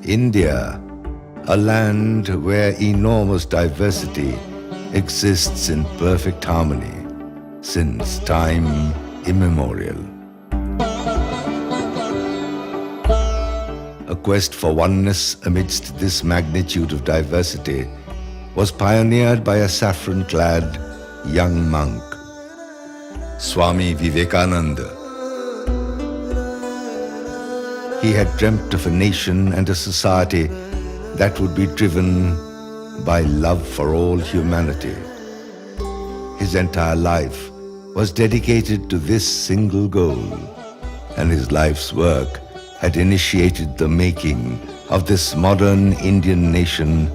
India, a land where enormous diversity exists in perfect harmony since time immemorial. A quest for oneness amidst this magnitude of diversity was pioneered by a saffron-clad young monk, Swami Vivekananda. He had dreamt of a nation and a society that would be driven by love for all humanity. His entire life was dedicated to this single goal, and his life's work had initiated the making of this modern Indian nation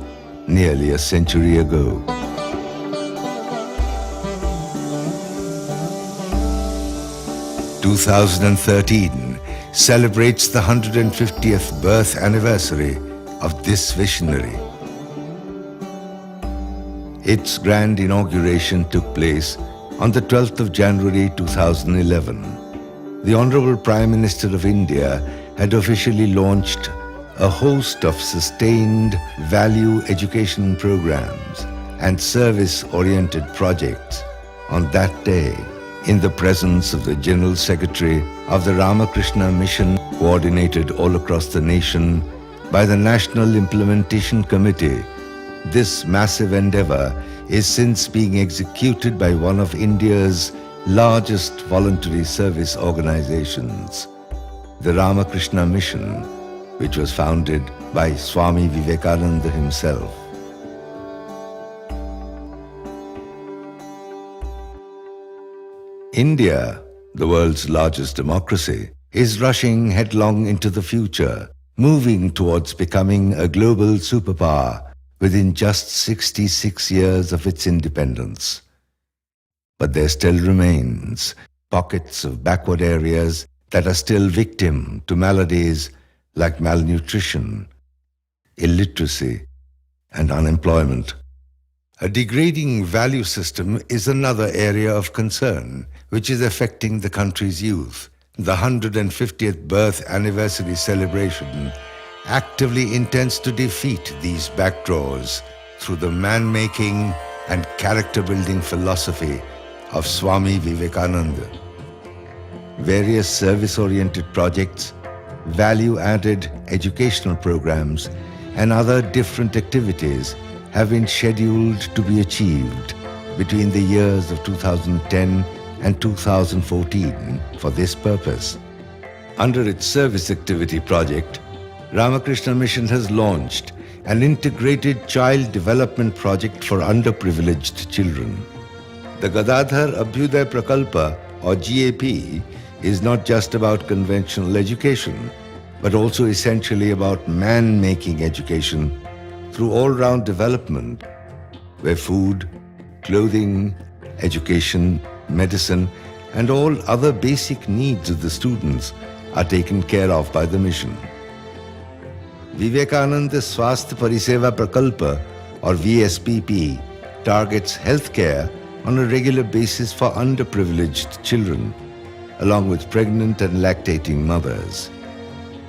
nearly a century ago. " 2013 celebrates the 150th birth anniversary of this visionary. Its grand inauguration took place on the 12th of January 2011. The Honorable Prime Minister of India had officially launched a host of sustained value education programs and service-oriented projects on that day in the presence of the General Secretary of the Ramakrishna Mission, coordinated all across the nation by the National Implementation Committee. This massive endeavor is since being executed by one of India's largest voluntary service organizations, the Ramakrishna Mission, which was founded by Swami Vivekananda himself. India, the world's largest democracy, is rushing headlong into the future, moving towards becoming a global superpower within just 66 years of its independence. But there still remains pockets of backward areas that are still victim to maladies like malnutrition, illiteracy, and unemployment. A degrading value system is another area of concern which is affecting the country's youth. The 150th birth anniversary celebration actively intends to defeat these backdraws through the man-making and character-building philosophy of Swami Vivekananda. Various service-oriented projects, value-added educational programs, and other different activities have been scheduled to be achieved between the years of 2010 and 2014 for this purpose. Under its service activity project, Ramakrishna Mission has launched an integrated child development project for underprivileged children. The Gadadhar Abhyuday Prakalpa, or GAP, is not just about conventional education, but also essentially about man-making education through all-round development, where food, clothing, education, medicine, and all other basic needs of the students are taken care of by the mission. Vivekananda Swasthya Pariseva Prakalpa, or VSPP, targets healthcare on a regular basis for underprivileged children, along with pregnant and lactating mothers.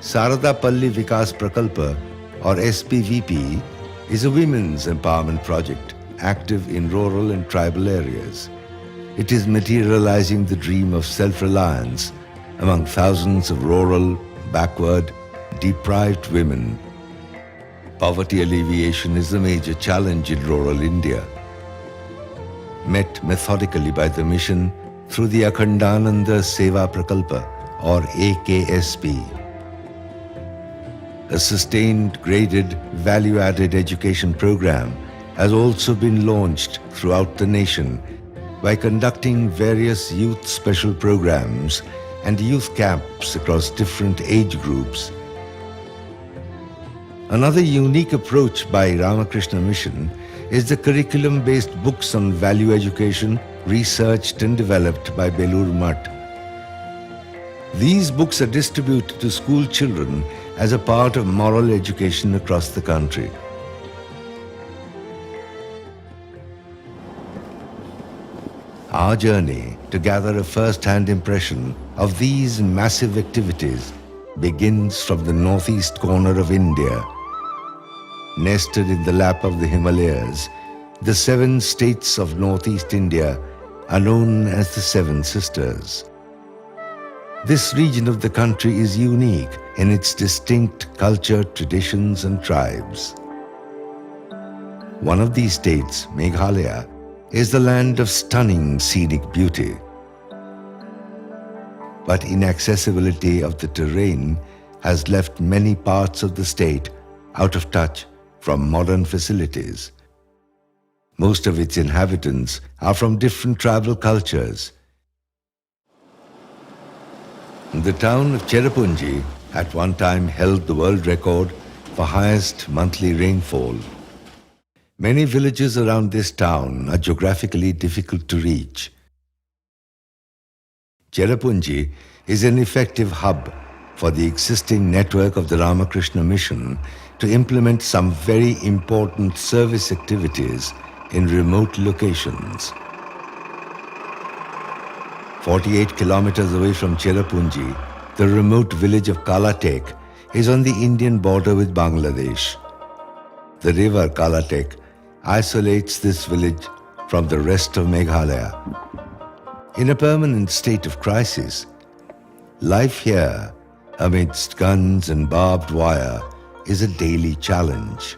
Sardadevi Vikas Prakalpa, or SPVP, is a women's empowerment project active in rural and tribal areas. It is materializing the dream of self-reliance among thousands of rural, backward, deprived women. Poverty alleviation is a major challenge in rural India, met methodically by the mission through the Akhandananda Seva Prakalpa, or AKSP. A sustained, graded, value-added education program has also been launched throughout the nation by conducting various youth special programs and youth camps across different age groups. Another unique approach by Ramakrishna Mission is the curriculum-based books on value education researched and developed by Belur Mutt. These books are distributed to school children as a part of moral education across the country. Our journey to gather a first-hand impression of these massive activities begins from the northeast corner of India. Nested in the lap of the Himalayas, the 7 states of northeast India are known as the Seven Sisters. This region of the country is unique in its distinct culture, traditions and tribes. One of these states, Meghalaya, is the land of stunning scenic beauty. But inaccessibility of the terrain has left many parts of the state out of touch from modern facilities. Most of its inhabitants are from different tribal cultures. The town of Cherrapunji at one time held the world record for highest monthly rainfall. Many villages around this town are geographically difficult to reach. Cherrapunji is an effective hub for the existing network of the Ramakrishna Mission to implement some very important service activities in remote locations. 48 kilometers away from Cherrapunji, the remote village of Kalatek is on the Indian border with Bangladesh. The river Kalatek isolates this village from the rest of Meghalaya. In a permanent state of crisis, life here, amidst guns and barbed wire, is a daily challenge.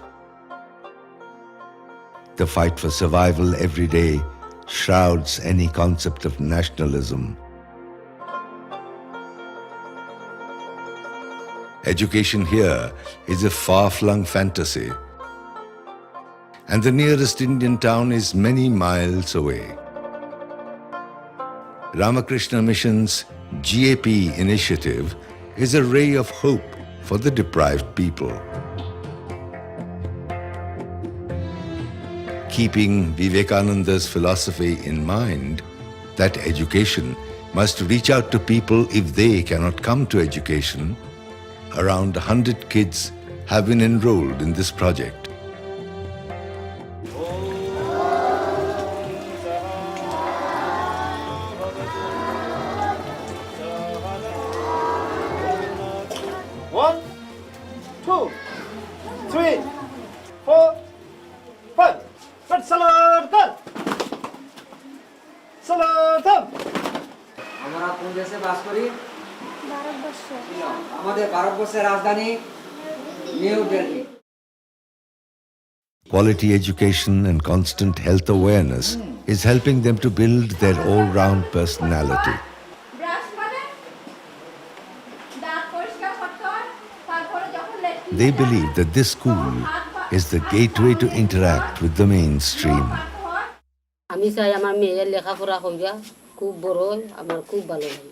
The fight for survival every day shrouds any concept of nationalism. Education here is a far-flung fantasy, and the nearest Indian town is many miles away. Ramakrishna Mission's GAP initiative is a ray of hope for the deprived people. Keeping Vivekananda's philosophy in mind, that education must reach out to people if they cannot come to education, around 100 kids have been enrolled in this project. One, two, three, four, five. Let's Saladam! Saladam! আমরা কোন দেশে বাস করি? আমাদের ভারতবর্ষের রাজধানী new Delhi. Quality education and constant health awareness is helping them to build their all-round personality. They believe that this school is the gateway to interact with the mainstream. আমি চাই আমার মেয়ের লেখাপড়া কইরা খুব বড় হয়, আমার খুব ভালো লাগে।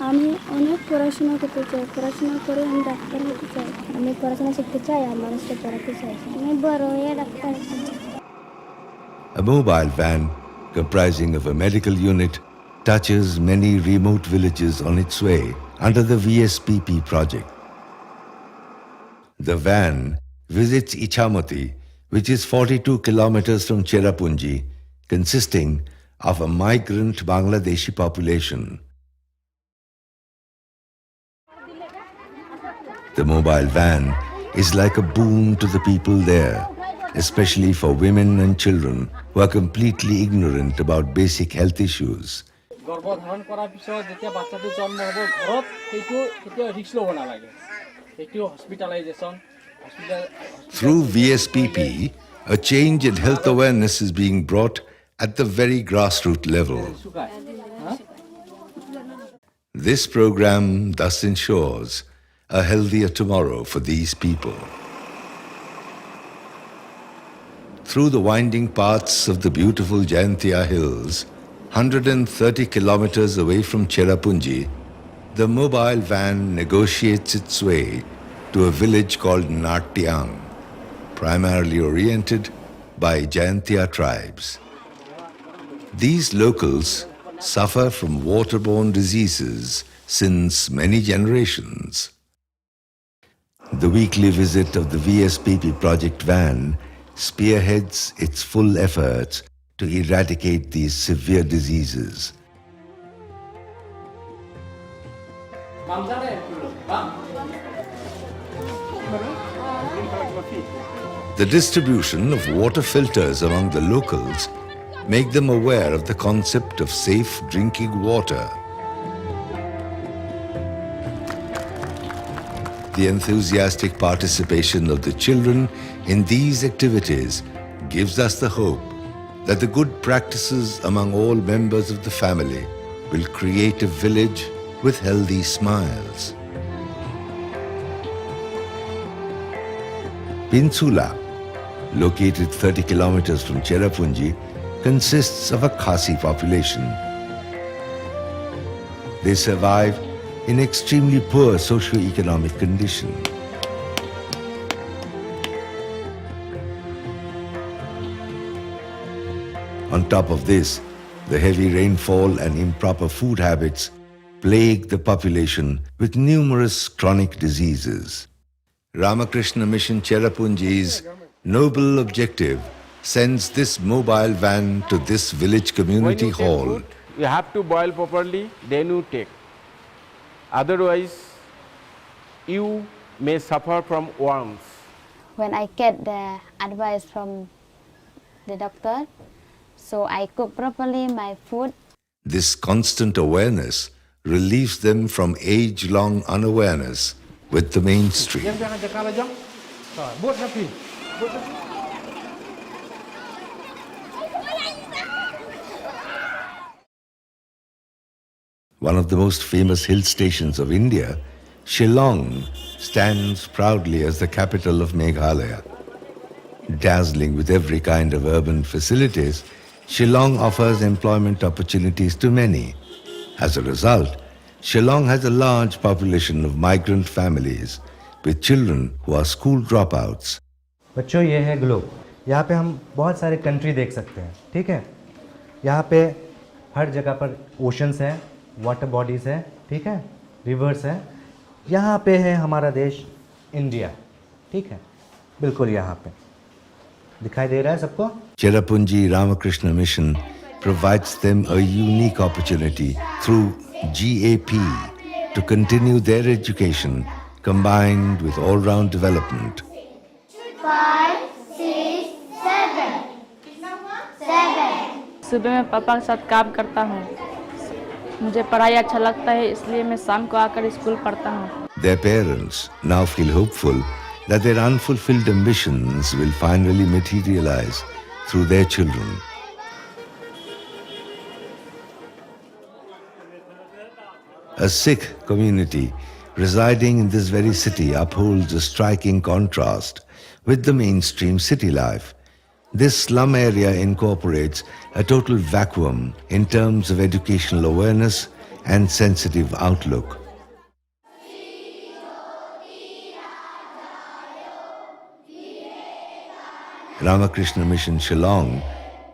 আমি অনেক পড়াশোনা করতে চাই, পড়াশোনা করে আমি ডাক্তার হতে চাই। আমি পড়াশোনা শিখতে চাই আর মানুষকে পড়াতে চাই। আমি বড় হয়ে ডাক্তার হতে চাই। A mobile van comprising of a medical unit touches many remote villages on its way under the VSPP project. The van visits Ichamati, which is 42 kilometers from Cherrapunji, consisting of a migrant Bangladeshi population. The mobile van is like a boon to the people there, especially for women and children who are completely ignorant about basic health issues. গর্ভধারণ করার পিছত যেতিয়া বাচ্চাটো জন্ম হ'ব ঘৰত সেইটো কেতিয়া risk ল'ব নালাগে সেইটো হস্পিটালাইজেশ্যন Through VSPP, a change in health awareness is being brought at the very grassroots level. This program thus ensures a healthier tomorrow for these people. Through the winding paths of the beautiful Jayantia Hills, 130 kilometers away from Cherrapunji, the mobile van negotiates its way to a village called Natyang, primarily oriented by Jayantia tribes. These locals suffer from waterborne diseases since many generations. The weekly visit of the VSPP project van spearheads its full efforts to eradicate these severe diseases. Bang sana bang. The distribution of water filters among the locals make them aware of the concept of safe drinking water. The enthusiastic participation of the children in these activities gives us the hope that the good practices among all members of the family will create a village with healthy smiles. Pinsula, located 30 kilometers from Cherrapunji, consists of a Khasi population. They survive in extremely poor socio-economic condition. On top of this, the heavy rainfall and improper food habits plague the population with numerous chronic diseases. Ramakrishna Mission Cherrapunji's noble objective sends this mobile van to this village community hall. Food, you have to boil properly, then you take. Otherwise, you may suffer from worms. When I get the advice from the doctor, so I cook properly my food. This constant awareness relieves them from age-long unawareness with the mainstream. One of the most famous hill stations of India, Shillong stands proudly as the capital of Meghalaya. Dazzling with every kind of urban facilities, Shillong offers employment opportunities to many. As a result, Shillong has a large population of migrant families with children who are school dropouts. बच्चों, ये है globe. यहाँ पे हम बहुत सारे country देख सकते हैं, ठीक है. यहाँ पे हर जगह पर ओशंस हैं, वाटर बॉडीज़ हैं, ठीक है, रिवर्स हैं. यहाँ पे है हमारा देश इंडिया, ठीक है, बिल्कुल यहाँ पे दिखाई दे रहा है सबको. Cherrapunji Ramakrishna Mission provides them a unique opportunity through GAP to continue their education combined with all-round development. 5, 6, 7. सुबह मैं पापा के साथ काम करता हूँ. मुझे पढ़ाई अच्छा लगता है, इसलिए मैं शाम को आकर स्कूल पढ़ता हूँ. Their parents now feel hopeful that their unfulfilled ambitions will finally materialize through their children. A Sikh community residing in this very city upholds a striking contrast with the mainstream city life. This slum area incorporates a total vacuum in terms of educational awareness and sensitive outlook. Ramakrishna Mission Shillong,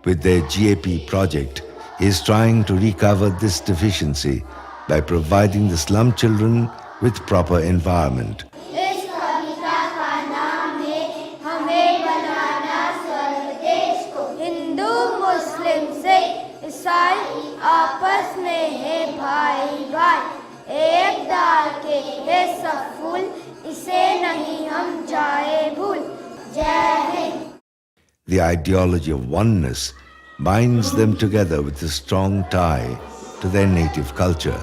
with their GAP project, is trying to recover this deficiency by providing the slum children with proper environment. इस कविता का नाम है हमें बनाना स्वर्ग देश को. हिंदू मुस्लिम सिख ईसाई आपस में है भाई भाई. एक डाल के है सब फूल, इसे नहीं हम जाए भूल. जय Hind. The ideology of oneness binds them together with a strong tie to their native culture.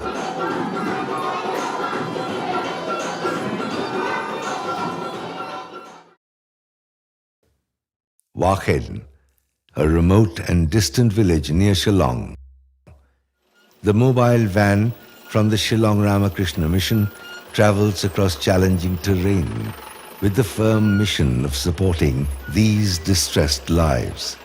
Wakhen, a remote and distant village near Shillong. The mobile van from the Shillong Ramakrishna Mission travels across challenging terrain with the firm mission of supporting these distressed lives.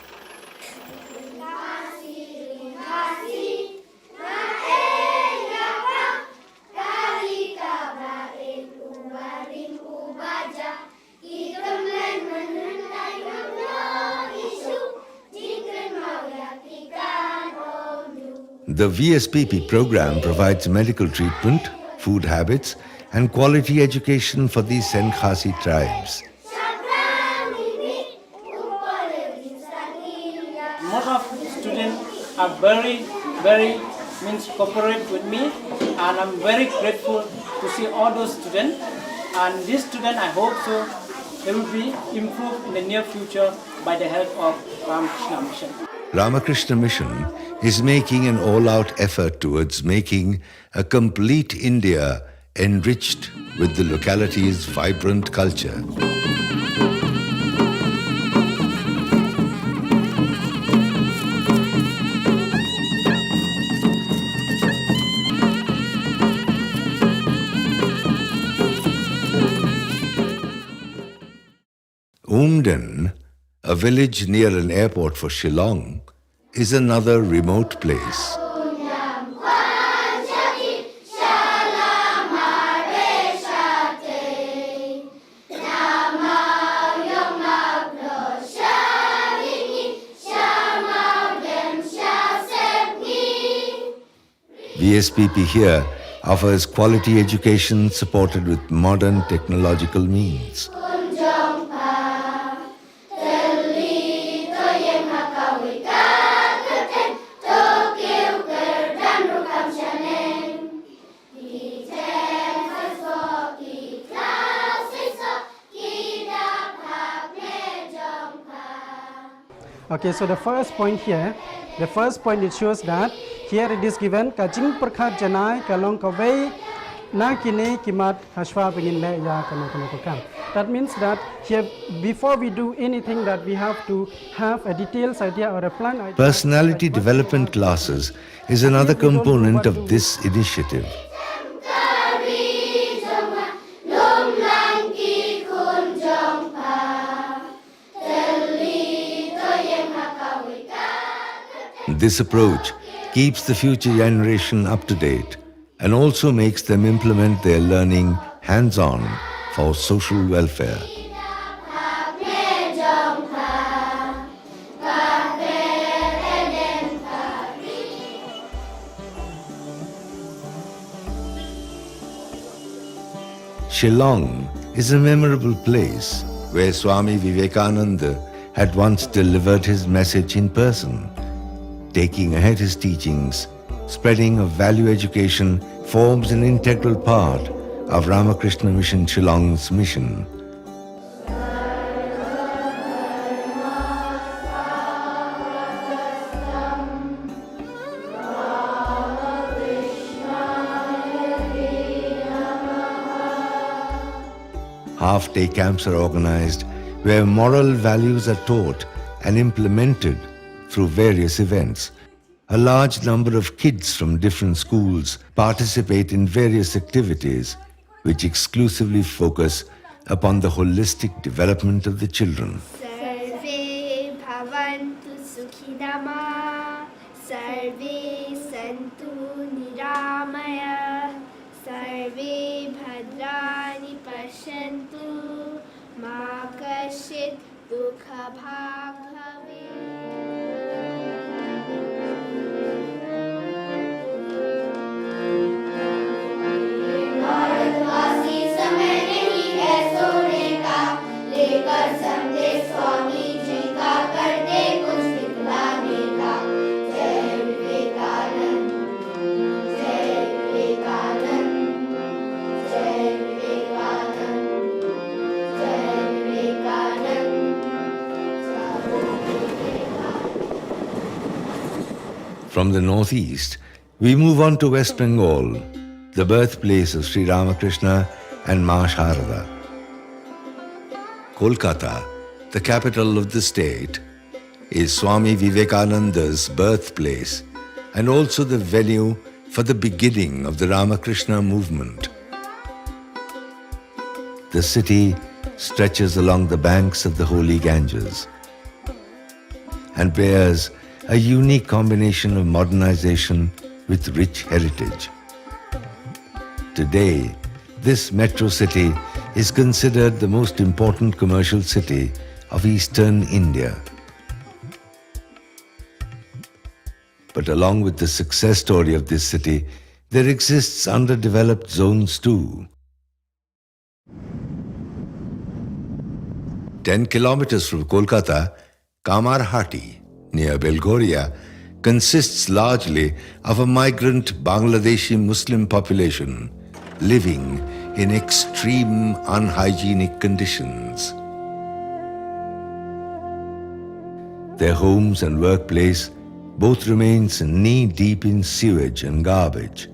The VSPP program provides medical treatment, food habits, and quality education for these Senkhasi tribes. Most of the students are very cooperative with me, and I'm very grateful to see all those students. And this student, I hope so, they will be improved in the near future by the help of Ramakrishna Mission. Ramakrishna Mission is making an all-out effort towards making a complete India enriched with the locality's vibrant culture. Umden, a village near an airport for Shillong, is another remote place. VSPP here offers quality education supported with modern technological means. Okay, so the first point here, it shows that here it is given kajing perkhat janai kalong kawei na kini kimat hashwa pengin le ya kanu. That means that here before we do anything that we have to have a detailed idea or a plan idea. Personality development classes is another component of this initiative. This approach keeps the future generation up to date and also makes them implement their learning hands-on for social welfare. Shillong is a memorable place where Swami Vivekananda had once delivered his message in person. Taking ahead his teachings, spreading of value education forms an integral part of Ramakrishna Mission Shillong's mission. Half-day camps are organized where moral values are taught and implemented through various events. A large number of kids from different schools participate in various activities which exclusively focus upon the holistic development of the children. Sarve bhavantu sukhidama, sarve santu niramaya, sarve bhadrani pashantu, ma kashit dukha bhag bhave. From the northeast, we move on to West Bengal, the birthplace of Sri Ramakrishna and Ma Sharda. Kolkata, the capital of the state, is Swami Vivekananda's birthplace and also the venue for the beginning of the Ramakrishna Movement. The city stretches along the banks of the holy Ganges and bears a unique combination of modernization with rich heritage. Today, this metro city is considered the most important commercial city of eastern India. But along with the success story of this city, there exists underdeveloped zones too. 10 kilometers from Kolkata, Kamarhati, near Belgorия, consists largely of a migrant Bangladeshi Muslim population living in extreme unhygienic conditions. Their homes and workplace both remains knee-deep in sewage and garbage.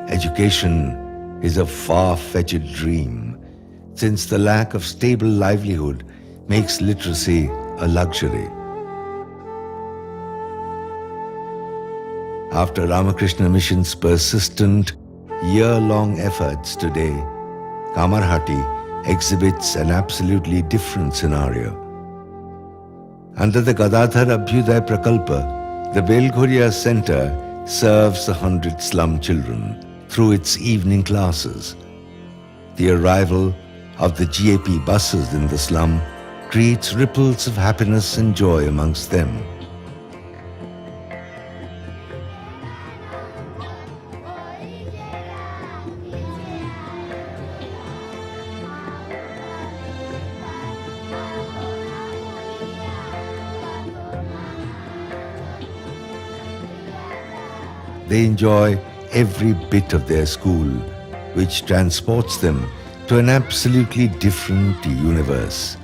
Education is a far-fetched dream, since the lack of stable livelihood makes literacy a luxury. After Ramakrishna Mission's persistent, year-long efforts today, Kamarhati exhibits an absolutely different scenario. Under the Gadadhar Abhyuday Prakalpa, the Belghoria Center serves 100 slum children through its evening classes. The arrival of the GAP buses in the slum creates ripples of happiness and joy amongst them. They enjoy every bit of their school, which transports them to an absolutely different universe.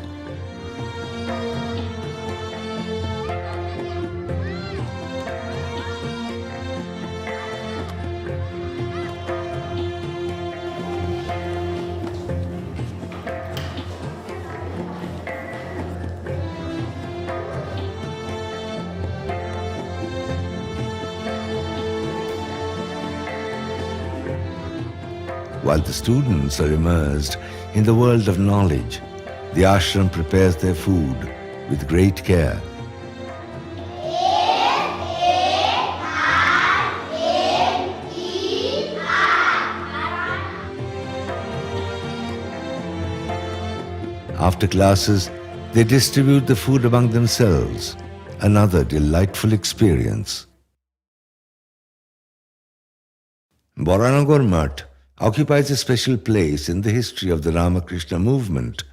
While the students are immersed in the world of knowledge, the ashram prepares their food with great care. After classes, they distribute the food among themselves, another delightful experience. Boranagar Mutt occupies a special place in the history of the Ramakrishna Movement,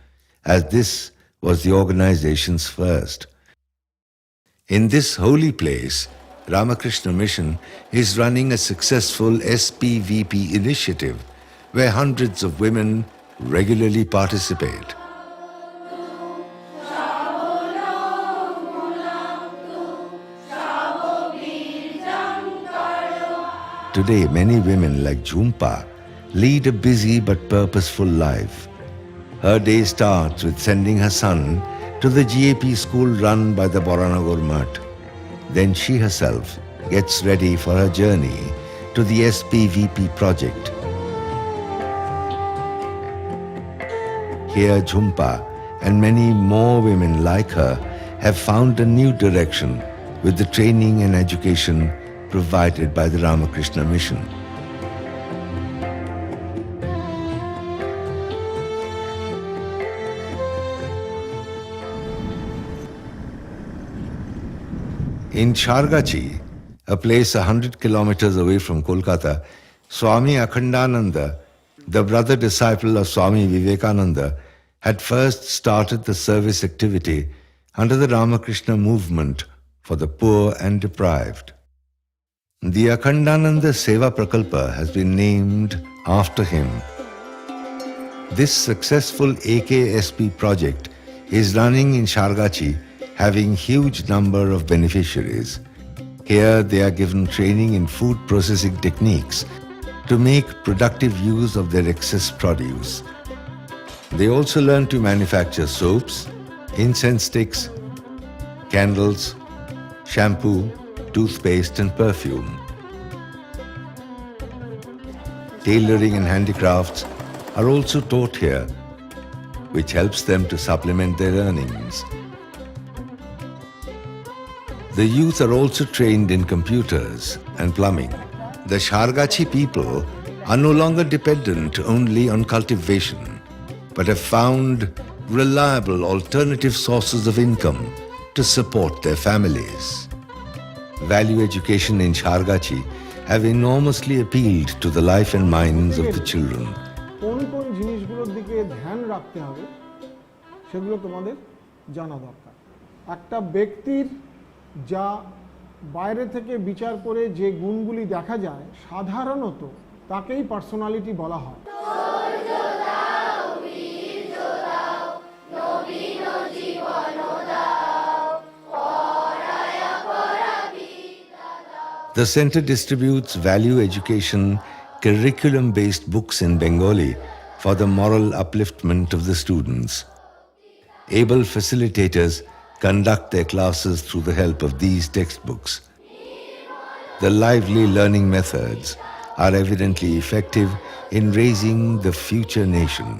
as this was the organization's first. In this holy place, Ramakrishna Mission is running a successful SPVP initiative where hundreds of women regularly participate. Today, many women like Jhumpa lead a busy but purposeful life. Her day starts with sending her son to the GAP school run by the Boranagar Mutt. Then she herself gets ready for her journey to the SPVP project. Here, Jhumpa and many more women like her have found a new direction with the training and education provided by the Ramakrishna Mission. In Chargachi, a place 100 kilometers away from Kolkata, Swami Akhandananda, the brother disciple of Swami Vivekananda, had first started the service activity under the Ramakrishna Movement for the poor and deprived. The Akhandananda Seva Prakalpa has been named after him. This successful AKSP project is running in Chargachi, having huge number of beneficiaries. Here they are given training in food processing techniques to make productive use of their excess produce. They also learn to manufacture soaps, incense sticks, candles, shampoo, toothpaste and perfume. Tailoring and handicrafts are also taught here, which helps them to supplement their earnings. The youth are also trained in computers and plumbing. The Chargachi people are no longer dependent only on cultivation, but have found reliable alternative sources of income to support their families. Value education in Chargachi have enormously appealed to the life and minds of the children. কোন কোন জিনিসগুলোর দিকে ধ্যান রাখতে হবে সেগুলো তোমাদের জানা দরকার। একটা ব্যক্তির যা বাইরে থেকে বিচার করে যে গুণগুলি দেখা যায় সাধারণত তাকেই পার্সোনালিটি বলা হয়। The center distributes value education curriculum-based books in Bengali for the moral upliftment of the students. Able facilitators conduct their classes through the help of these textbooks. The lively learning methods are evidently effective in raising the future nation.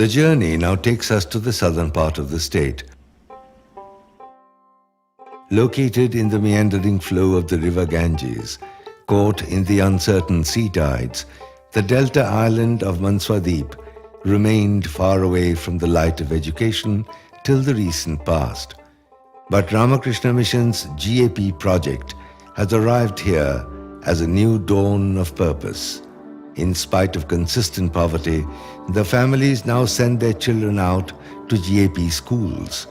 The journey now takes us to the southern part of the state. Located in the meandering flow of the river Ganges, caught in the uncertain sea tides, the delta island of Manswadweep remained far away from the light of education till the recent past. But Ramakrishna Mission's GAP project has arrived here as a new dawn of purpose. In spite of consistent poverty, the families now send their children out to GAP schools.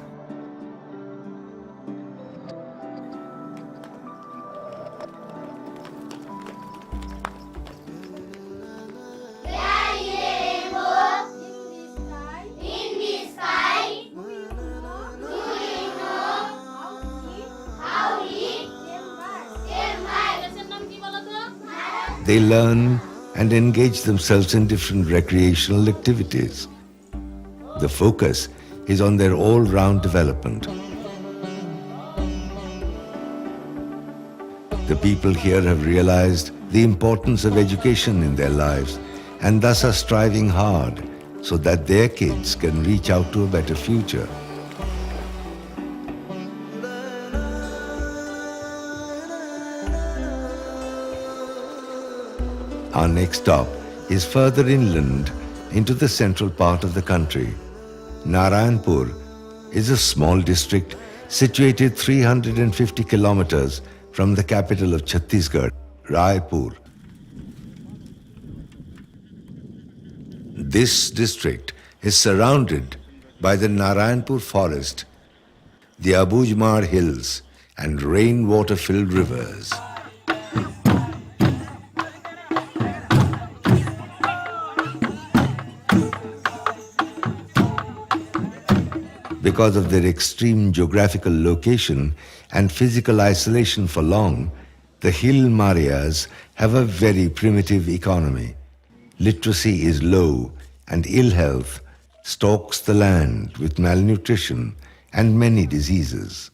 They learn and engage themselves in different recreational activities. The focus is on their all-round development. The people here have realized the importance of education in their lives and thus are striving hard so that their kids can reach out to a better future. Our next stop is further inland into the central part of the country. Narayanpur is a small district situated 350 kilometers from the capital of Chhattisgarh, Raipur. This district is surrounded by the Narayanpur forest, the Abujmar hills and rainwater-filled rivers. Because of their extreme geographical location and physical isolation for long, the hill Marias have a very primitive economy. Literacy is low and ill health stalks the land with malnutrition and many diseases.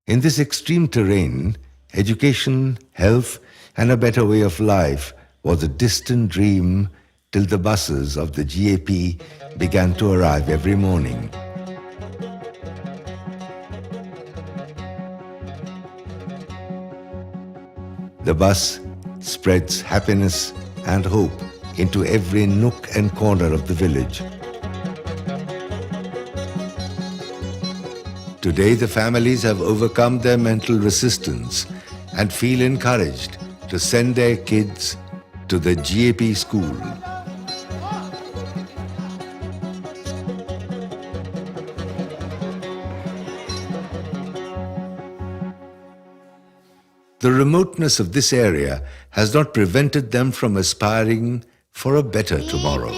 In this extreme terrain, education, health and a better way of life was a distant dream till the buses of the GAP began to arrive every morning. The bus spreads happiness and hope into every nook and corner of the village. Today the families have overcome their mental resistance and feel encouraged to send their kids to the GAP school. The remoteness of this area has not prevented them from aspiring for a better tomorrow.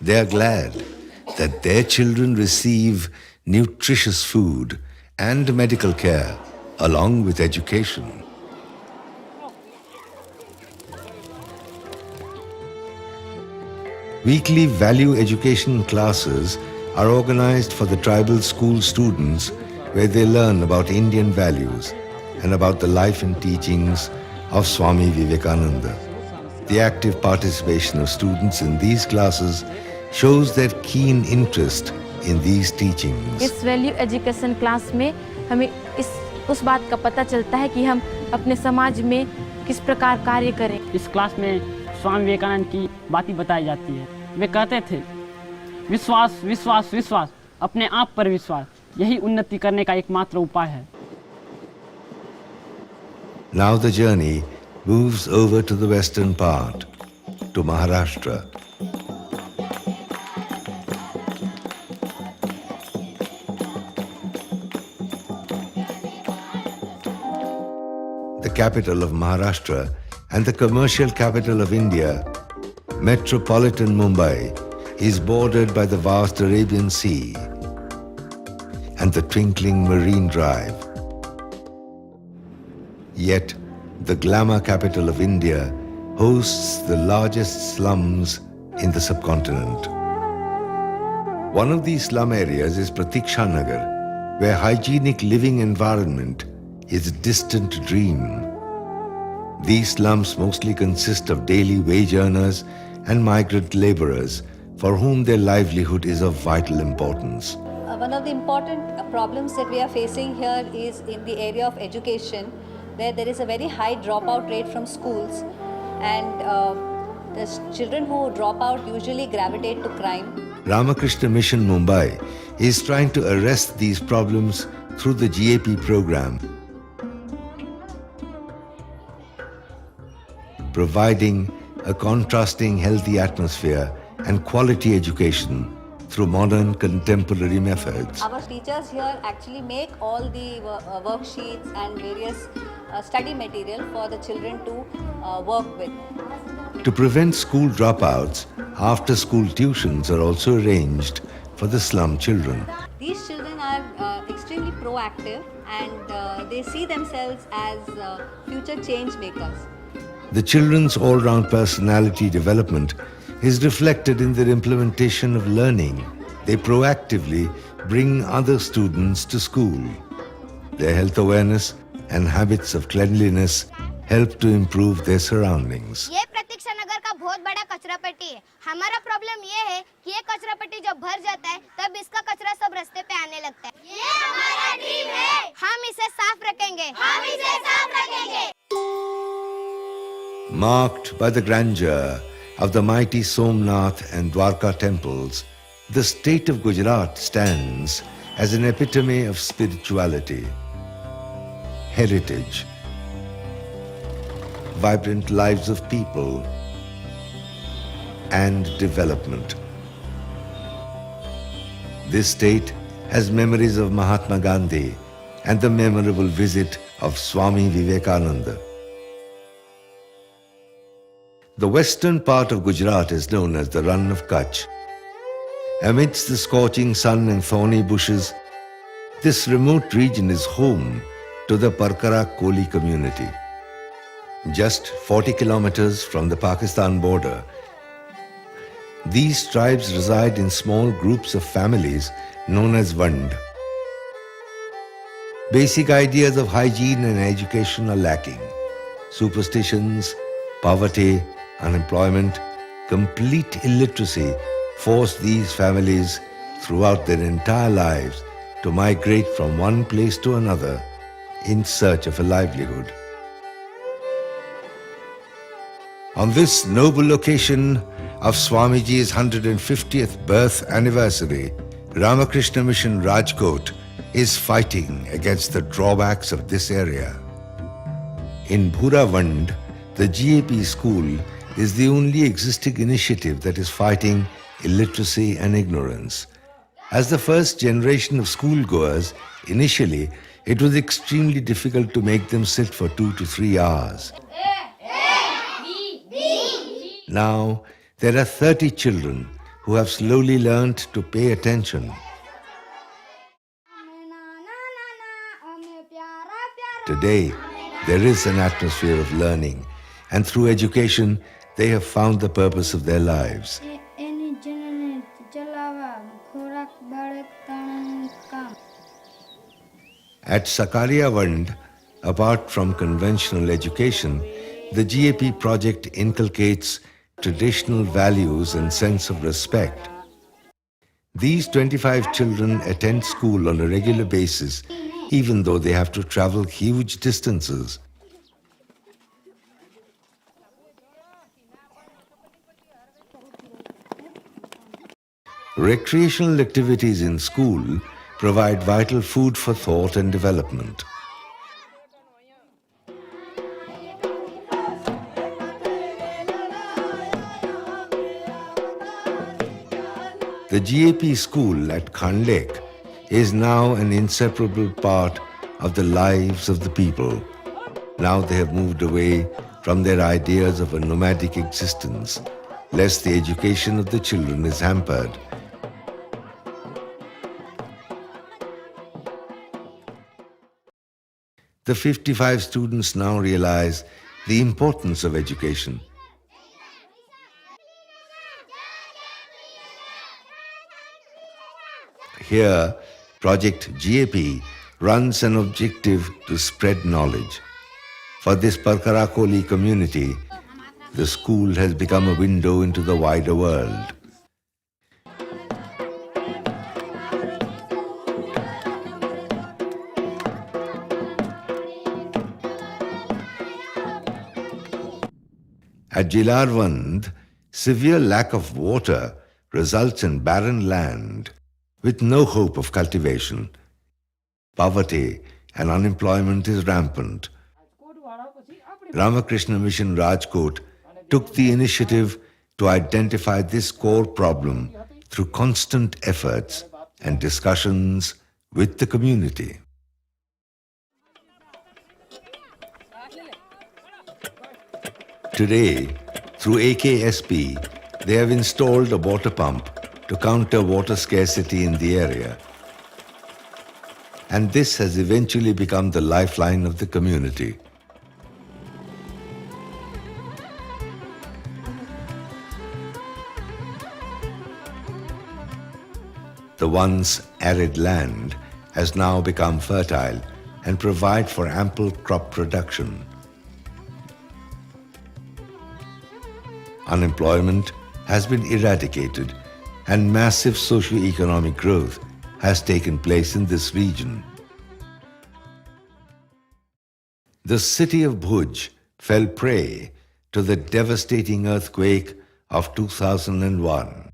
They are glad that their children receive nutritious food and medical care along with education. Weekly value education classes are organized for the tribal school students where they learn about Indian values and about the life and teachings of Swami Vivekananda. The active participation of students in these classes shows their keen interest in these teachings. इस value education class में हमें उस बात का पता चलता है कि हम अपने समाज में किस प्रकार कार्य करें। इस क्लास में स्वामी विवेकानंद की बातें बताई जाती है। वे कहते थे विश्वास विश्वास विश्वास, अपने आप पर विश्वास, यही उन्नति करने का एकमात्र उपाय है। Now the journey moves over to the western part, to Maharashtra. The capital of Maharashtra and the commercial capital of India, metropolitan Mumbai, is bordered by the vast Arabian Sea and the twinkling Marine Drive. Yet, the glamour capital of India hosts the largest slums in the subcontinent. One of these slum areas is Pratiksha Nagar, where hygienic living environment is a distant dream. These slums mostly consist of daily wage earners and migrant laborers for whom their livelihood is of vital importance. One of the important problems that we are facing here is in the area of education, where there is a very high dropout rate from schools, and the children who drop out usually gravitate to crime. Ramakrishna Mission Mumbai is trying to arrest these problems through the GAP program, providing a contrasting healthy atmosphere and quality education through modern contemporary methods. Our teachers here actually make all the worksheets and various study material for the children to work with. To prevent school dropouts, after-school tuitions are also arranged for the slum children. These children are extremely proactive, and they see themselves as future change makers. The children's all-round personality development is reflected in their implementation of learning. They proactively bring other students to school. Their health awareness and habits of cleanliness help to improve their surroundings. ये प्रतीक्षा नगर का बहुत बड़ा कचरा पेटी है। हमारा problem ये है कि ये कचरा पेटी जब भर जाता है तब इसका कचरा सब रास्ते पे आने लगता है। ये हमारा ड्रीम है। हम इसे साफ रखेंगे। हम इसे साफ रखेंगे। Marked by the grandeur of the mighty Somnath and Dwarka temples, the state of Gujarat stands as an epitome of spirituality, heritage, vibrant lives of people, and development. This state has memories of Mahatma Gandhi and the memorable visit of Swami Vivekananda. The western part of Gujarat is known as the Run of Kutch. Amidst the scorching sun and thorny bushes, this remote region is home to the Parkara Koli community. Just 40 kilometers from the Pakistan border, these tribes reside in small groups of families known as Vand. Basic ideas of hygiene and education are lacking. Superstitions, poverty, unemployment, complete illiteracy force these families throughout their entire lives to migrate from one place to another in search of a livelihood. On this noble occasion of Swamiji's 150th birth anniversary, Ramakrishna Mission Rajkot is fighting against the drawbacks of this area. In Bhuravand, the GAP school is the only existing initiative that is fighting illiteracy and ignorance. As the first generation of schoolgoers, initially it was extremely difficult to make them sit for 2 to 3 hours. Now, there are 30 children who have slowly learnt to pay attention. Today, there is an atmosphere of learning, and through education, they have found the purpose of their lives. At Sakaria Vand, apart from conventional education, the GAP project inculcates traditional values and sense of respect. These 25 children attend school on a regular basis, even though they have to travel huge distances. Recreational activities in school provide vital food for thought and development. The GAP school at Khanlek is now an inseparable part of the lives of the people. Now they have moved away from their ideas of a nomadic existence, lest the education of the children is hampered. The 55 students now realize the importance of education. Here, Project GAP runs an objective to spread knowledge. For this Parkarakoli community, the school has become a window into the wider world. At Jilarwand, severe lack of water results in barren land with no hope of cultivation. Poverty and unemployment is rampant. Ramakrishna Mission Rajkot took the initiative to identify this core problem through constant efforts and discussions with the community. Today, through AKSP, they have installed a water pump to counter water scarcity in the area. And this has eventually become the lifeline of the community. The once arid land has now become fertile and provide for ample crop production. Unemployment has been eradicated and massive socio-economic growth has taken place in this region. The city of Bhuj fell prey to the devastating earthquake of 2001.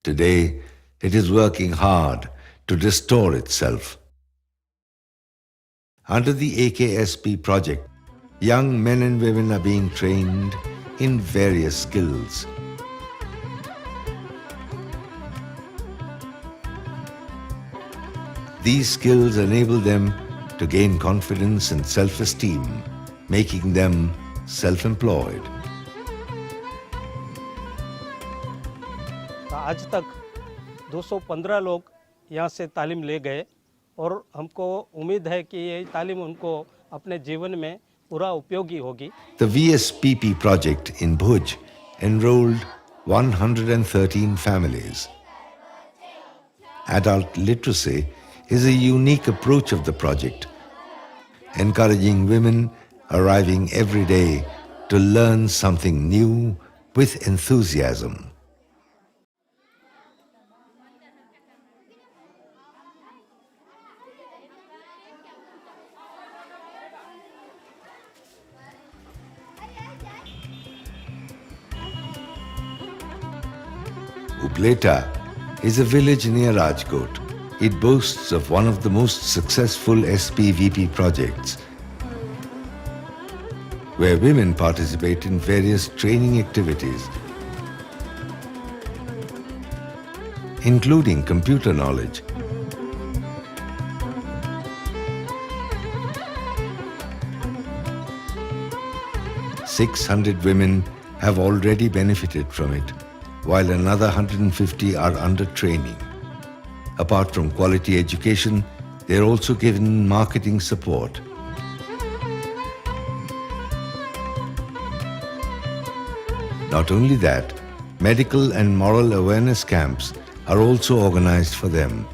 Today, it is working hard to restore itself. Under the AKSP project, young men and women are being trained in various skills. These skills enable them to gain confidence and self-esteem, making them self-employed. आज तक 215 लोग यहाँ से तालीम ले गए और हमको उम्मीद है कि ये तालीम उनको अपने जीवन में पूरा उपयोगी होगी. The VSPP project in Bhuj enrolled 113 families. Adult literacy is a unique approach of the project, encouraging women arriving every day to learn something new with enthusiasm. Upleta is a village near Rajkot. It boasts of one of the most successful SPVP projects, where women participate in various training activities, including computer knowledge. "600 women have already benefited from it, while another 150 are under training. Apart from quality education, they are also given marketing support. Not only that, medical and moral awareness camps are also organized for them.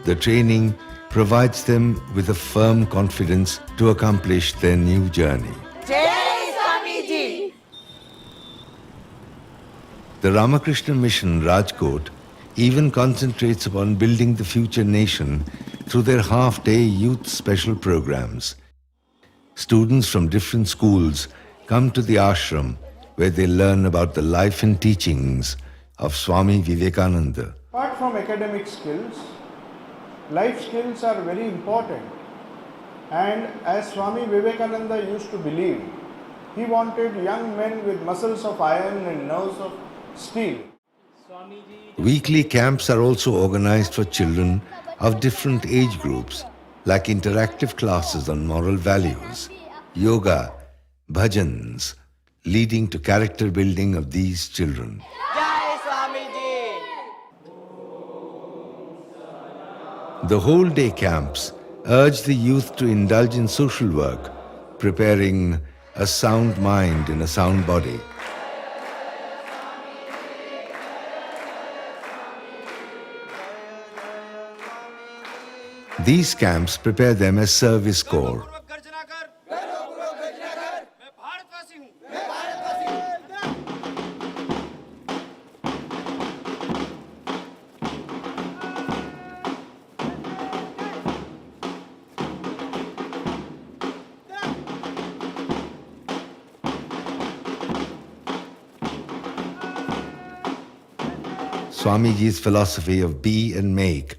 The training provides them with a firm confidence to accomplish their new journey. Jai Swamiji! The Ramakrishna Mission Rajkot even concentrates upon building the future nation through their half-day youth special programs. Students from different schools come to the ashram where they learn about the life and teachings of Swami Vivekananda. Apart from academic skills, life skills are very important. And as Swami Vivekananda used to believe, he wanted young men with muscles of iron and nerves of steel. Weekly camps are also organized for children of different age groups, like interactive classes on moral values, yoga, bhajans, leading to character building of these children. Jai Swamiji! The whole day camps urge the youth to indulge in social work, preparing a sound mind in a sound body. These camps prepare them as service corps. Swamiji's philosophy of be and make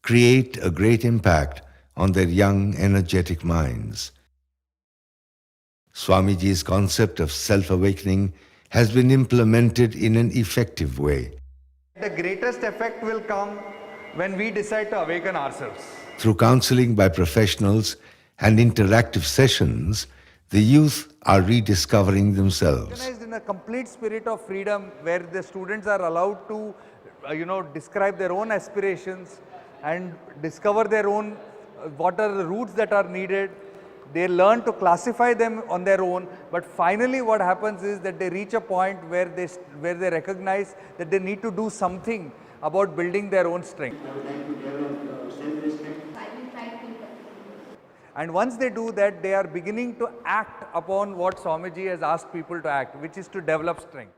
create a great impact on their young, energetic minds. Swamiji's concept of self-awakening has been implemented in an effective way. The greatest effect will come when we decide to awaken ourselves. Through counseling by professionals and interactive sessions, the youth are rediscovering themselves. Organized in a complete spirit of freedom where the students are allowed to describe their own aspirations and discover their own, what are the routes that are needed. They learn to classify them on their own, but finally what happens is that they reach a point where they recognize that they need to do something about building their own strength. And once they do that, they are beginning to act upon what Swamiji has asked people to act, which is to develop strength.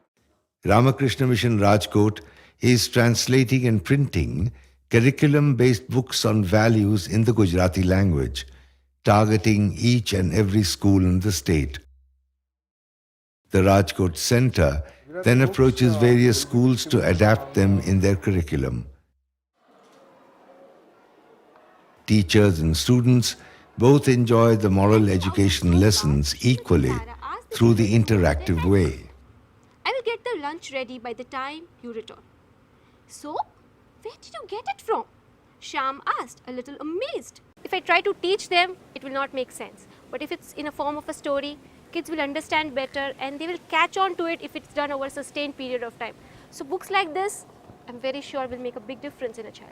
Ramakrishna Mission Rajkot is translating and printing curriculum-based books on values in the Gujarati language, targeting each and every school in the state. The Rajkot Center then approaches various schools to adapt them in their curriculum. Teachers and students both enjoy the moral education lessons equally through the interactive way. I will get the lunch ready by the time you return. So, where did you get it from? Shyam asked, a little amazed. If I try to teach them, it will not make sense. But if it's in a form of a story, kids will understand better and they will catch on to it if it's done over a sustained period of time. So books like this, I'm very sure will make a big difference in a child.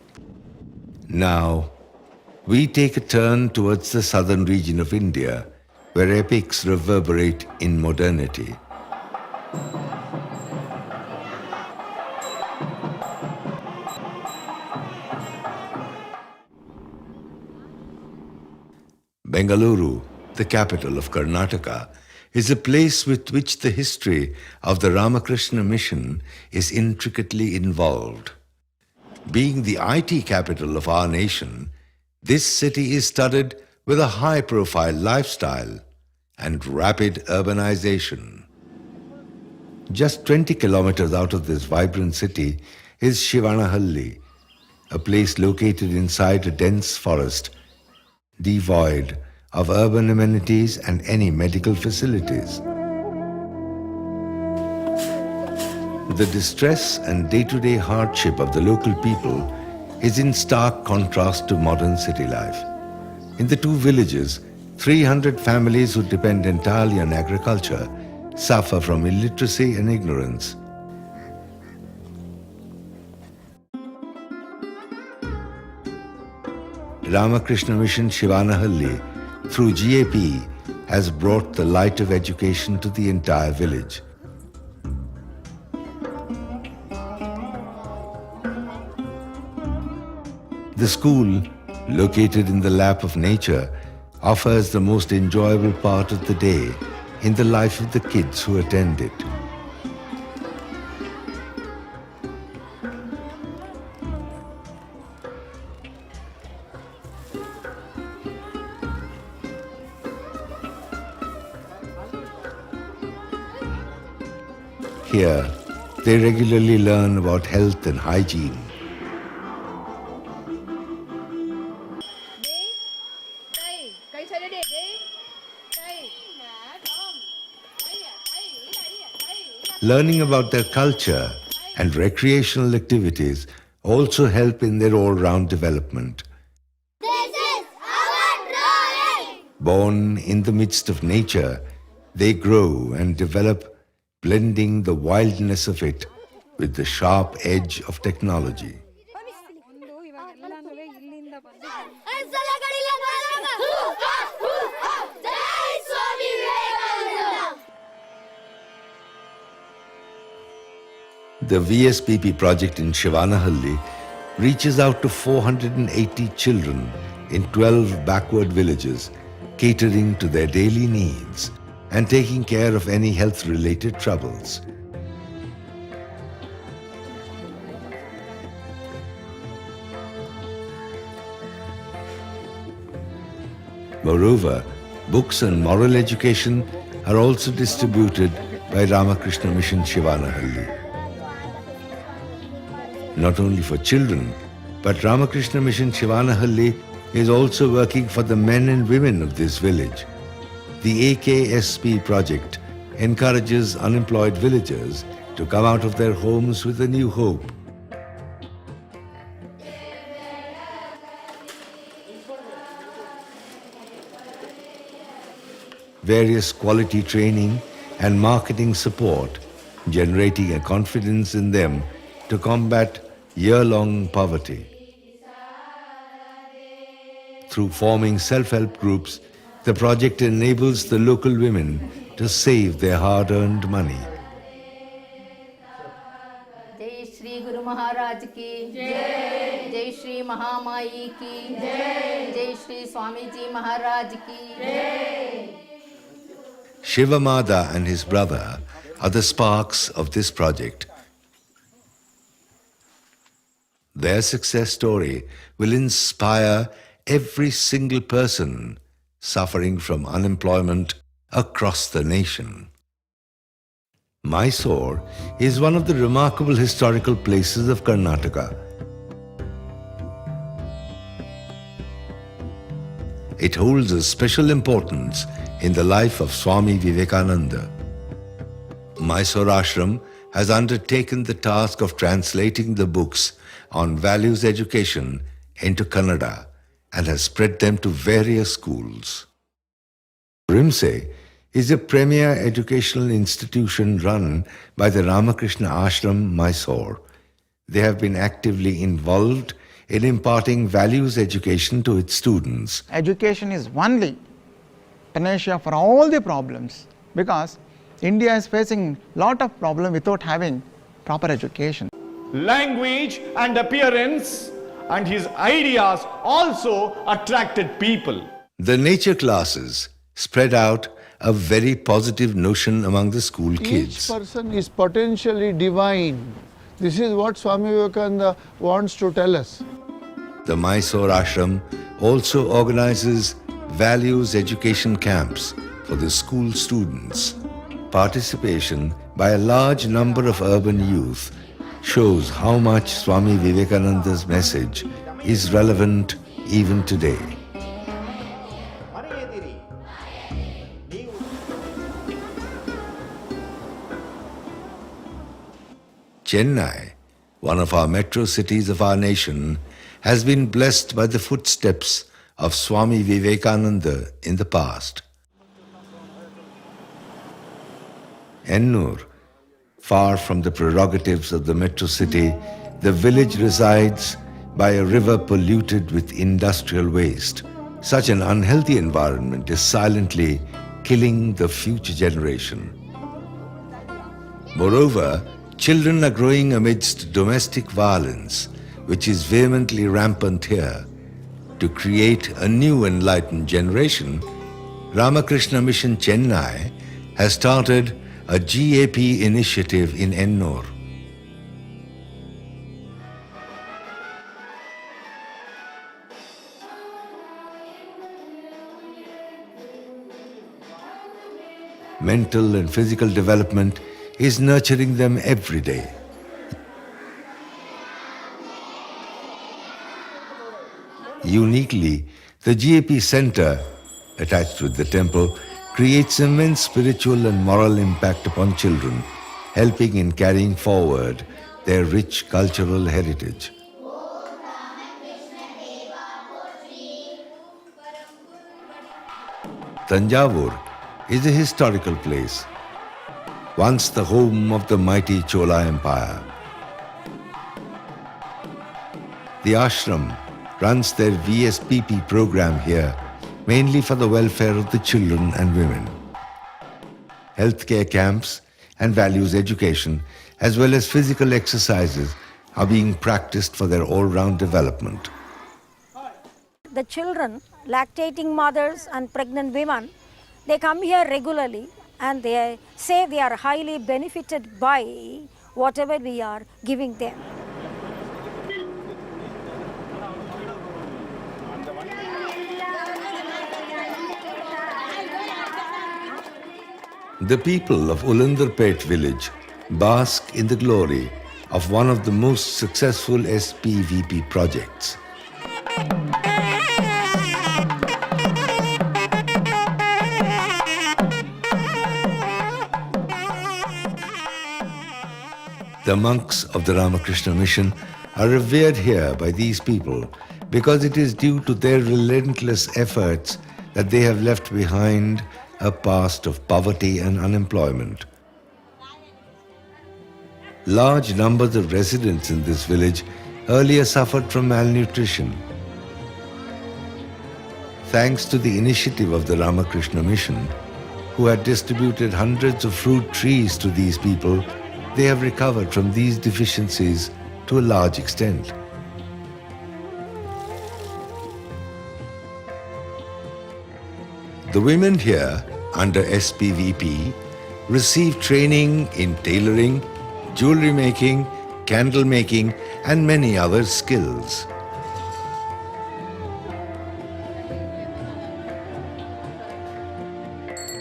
Now, we take a turn towards the southern region of India, where epics reverberate in modernity. Bengaluru, the capital of Karnataka, is a place with which the history of the Ramakrishna Mission is intricately involved. Being the IT capital of our nation, this city is studded with a high-profile lifestyle and rapid urbanization. Just 20 kilometers out of this vibrant city is Shivanahalli, a place located inside a dense forest, devoid of urban amenities and any medical facilities. The distress and day-to-day hardship of the local people is in stark contrast to modern city life. In the two villages, 300 families who depend entirely on agriculture suffer from illiteracy and ignorance. Ramakrishna Mission Shivanahalli, through GAP, has brought the light of education to the entire village. The school, located in the lap of nature, offers the most enjoyable part of the day in the life of the kids who attend it. Here, they regularly learn about health and hygiene. Learning about their culture and recreational activities also help in their all-round development. This is our drawing. Born in the midst of nature, they grow and develop, blending the wildness of it with the sharp edge of technology. The VSPP project in Shivanahalli reaches out to 480 children in 12 backward villages, catering to their daily needs and taking care of any health-related troubles. Moreover, books and moral education are also distributed by Ramakrishna Mission Shivanahalli. Not only for children, but Ramakrishna Mission Shivanahalli is also working for the men and women of this village. The AKSP project encourages unemployed villagers to come out of their homes with a new hope. Various quality training and marketing support, generating a confidence in them to combat year-long poverty. Through forming self-help groups, the project enables the local women to save their hard-earned money. Jai Shri Guru Maharaj ki Jai, Jai Shri Mahamai ki Jai, Jai Shri Swamiji Maharaj ki Jai. Shivamada and his brother are the sparks of this project. Their success story will inspire every single person suffering from unemployment across the nation. Mysore is one of the remarkable historical places of Karnataka. It holds a special importance in the life of Swami Vivekananda. Mysore Ashram has undertaken the task of translating the books on values education into Kannada and has spread them to various schools. RIMSE is a premier educational institution run by the Ramakrishna Ashram, Mysore. They have been actively involved in imparting values education to its students. Education is only panacea for all the problems, because India is facing a lot of problems without having proper education. Language and appearance and his ideas also attracted people. The nature classes spread out a very positive notion among the school kids. Each person is potentially divine. This is what Swami Vivekananda wants to tell us. The Mysore Ashram also organizes values education camps for the school students. Participation by a large number of urban youth shows how much Swami Vivekananda's message is relevant even today. Chennai, one of our metro cities of our nation, has been blessed by the footsteps of Swami Vivekananda in the past. Ennur, far from the prerogatives of the metro city, the village resides by a river polluted with industrial waste. Such an unhealthy environment is silently killing the future generation. Moreover, children are growing amidst domestic violence, which is vehemently rampant here. To create a new enlightened generation, Ramakrishna Mission Chennai has started a GAP initiative in Ennur. Mental and physical development is nurturing them every day. Uniquely, the GAP Center, attached with the temple, creates immense spiritual and moral impact upon children, helping in carrying forward their rich cultural heritage. Tanjavur is a historical place, once the home of the mighty Chola Empire. The ashram runs their VSPP program here, mainly for the welfare of the children and women. Healthcare camps and values education, as well as physical exercises, are being practiced for their all-round development. The children, lactating mothers and pregnant women, they come here regularly and they say they are highly benefited by whatever we are giving them. The people of Ulandarpet village bask in the glory of one of the most successful SPVP projects. The monks of the Ramakrishna Mission are revered here by these people because it is due to their relentless efforts that they have left behind a past of poverty and unemployment. Large numbers of residents in this village earlier suffered from malnutrition. Thanks to the initiative of the Ramakrishna Mission, who had distributed hundreds of fruit trees to these people, they have recovered from these deficiencies to a large extent. The women here, under SPVP, receive training in tailoring, jewelry making, candle making, and many other skills.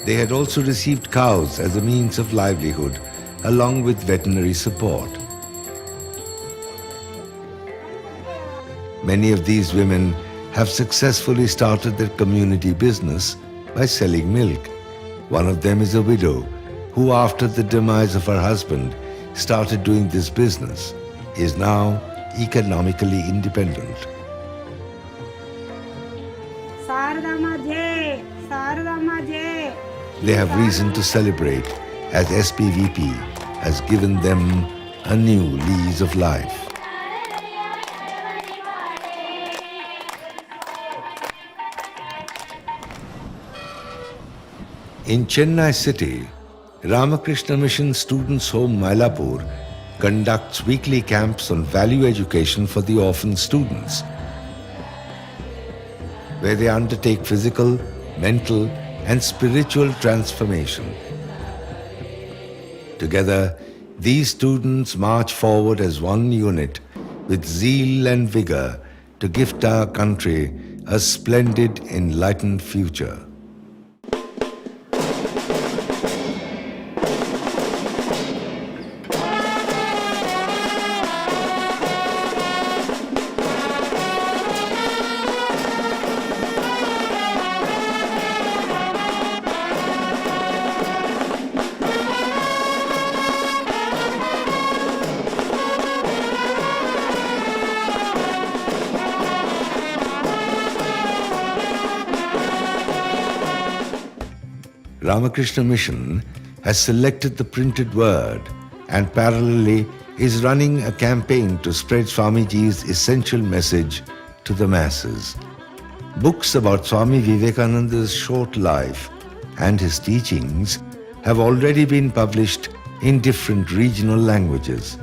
They had also received cows as a means of livelihood, along with veterinary support. Many of these women have successfully started their community business by selling milk. One of them is a widow who, after the demise of her husband, started doing this business, is now economically independent. They have reason to celebrate as SPVP has given them a new lease of life. In Chennai city, Ramakrishna Mission Students' Home Mylapore conducts weekly camps on value education for the orphan students, where they undertake physical, mental, and spiritual transformation. Together, these students march forward as one unit with zeal and vigor to gift our country a splendid, enlightened future. Ramakrishna Mission has selected the printed word and parallelly is running a campaign to spread Swamiji's essential message to the masses. Books about Swami Vivekananda's short life and his teachings have already been published in different regional languages.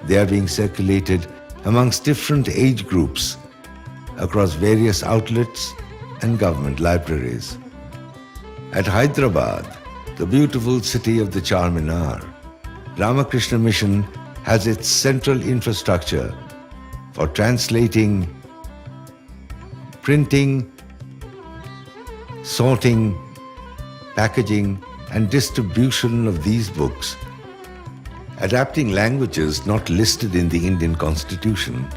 They are being circulated amongst different age groups across various outlets and government libraries. At Hyderabad, the beautiful city of the Charminar, Ramakrishna Mission has its central infrastructure for translating, printing, sorting, packaging, and distribution of these books adapting languages not listed in the Indian Constitution,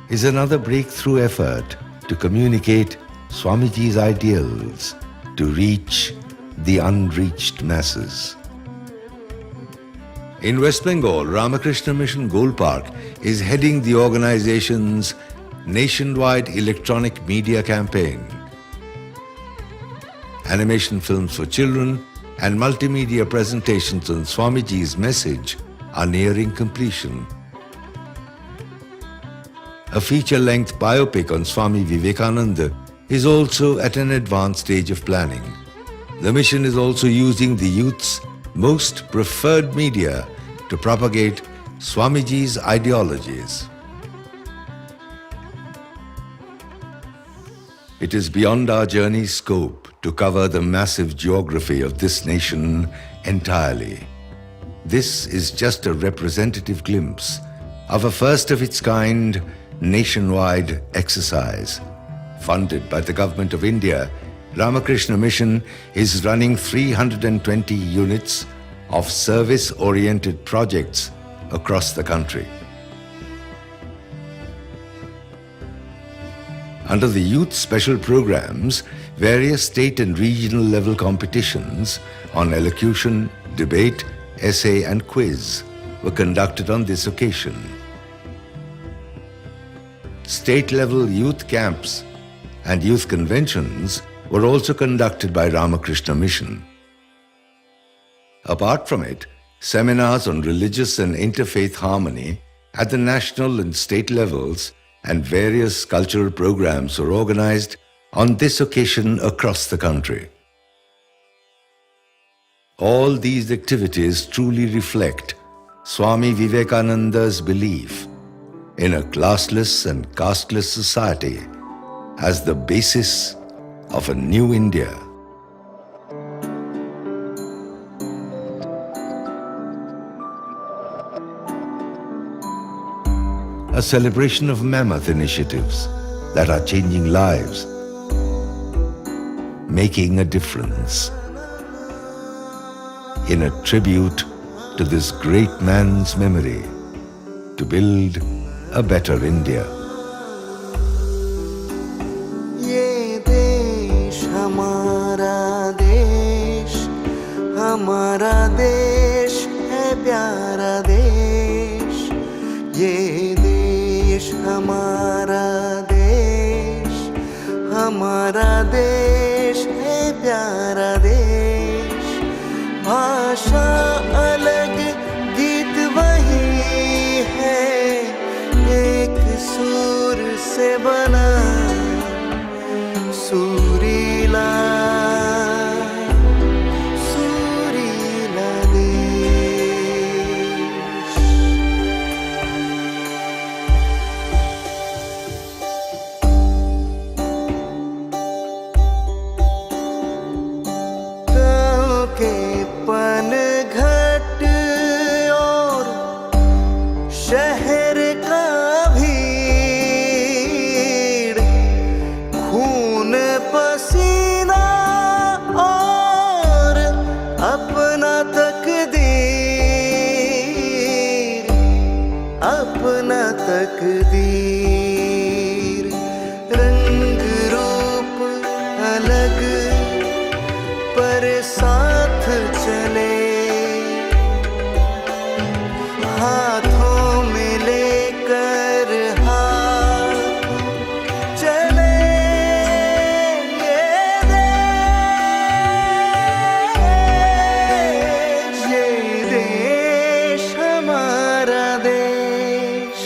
is another breakthrough effort to communicate Swamiji's ideals to reach the unreached masses. In West Bengal, Ramakrishna Mission Gold Park is heading the organization's nationwide electronic media campaign. Animation films for children and multimedia presentations on Swamiji's message are nearing completion. A feature-length biopic on Swami Vivekananda is also at an advanced stage of planning. The mission is also using the youth's most preferred media to propagate Swamiji's ideologies. It is beyond our journey's scope to cover the massive geography of this nation entirely. This is just a representative glimpse of a first-of-its-kind nationwide exercise. Funded by the Government of India, Ramakrishna Mission is running 320 units of service-oriented projects across the country. Under the youth special programs, various state and regional level competitions on elocution, debate, essay and quiz were conducted on this occasion. State-level youth camps and youth conventions were also conducted by Ramakrishna Mission. Apart from it, seminars on religious and interfaith harmony at the national and state levels and various cultural programs were organized on this occasion across the country. All these activities truly reflect Swami Vivekananda's belief in a classless and casteless society as the basis of a new India. A celebration of mammoth initiatives that are changing lives, making a difference. In a tribute to this great man's memory, to build a better India. ये देश हमारा देश है प्यारा देश ये देश हमारा देश है प्यारा देश भाषा अलग गीत वही है एक सुर से बना सुरीला तकदीर रंग रूप अलग पर साथ चले हाथों में लेकर हाथ चले ये देश हमारा देश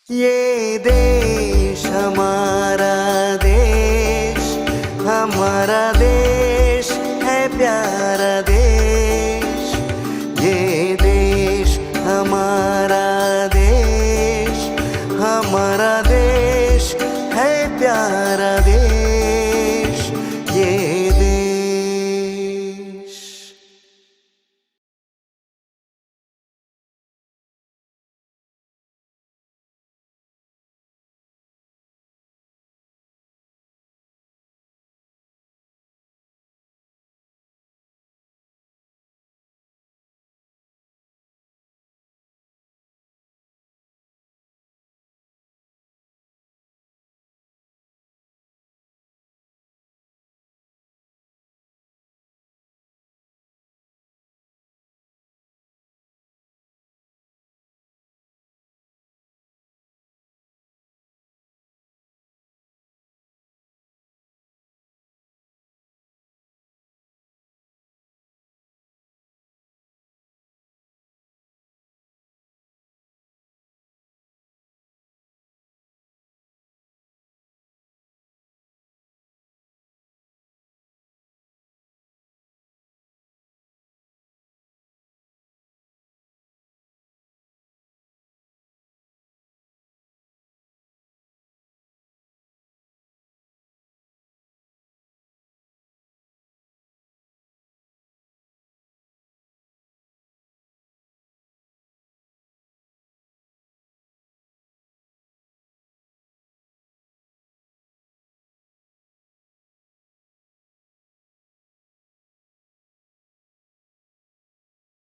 ये देश हमारा देश है प्यारा देश ये देश हमारा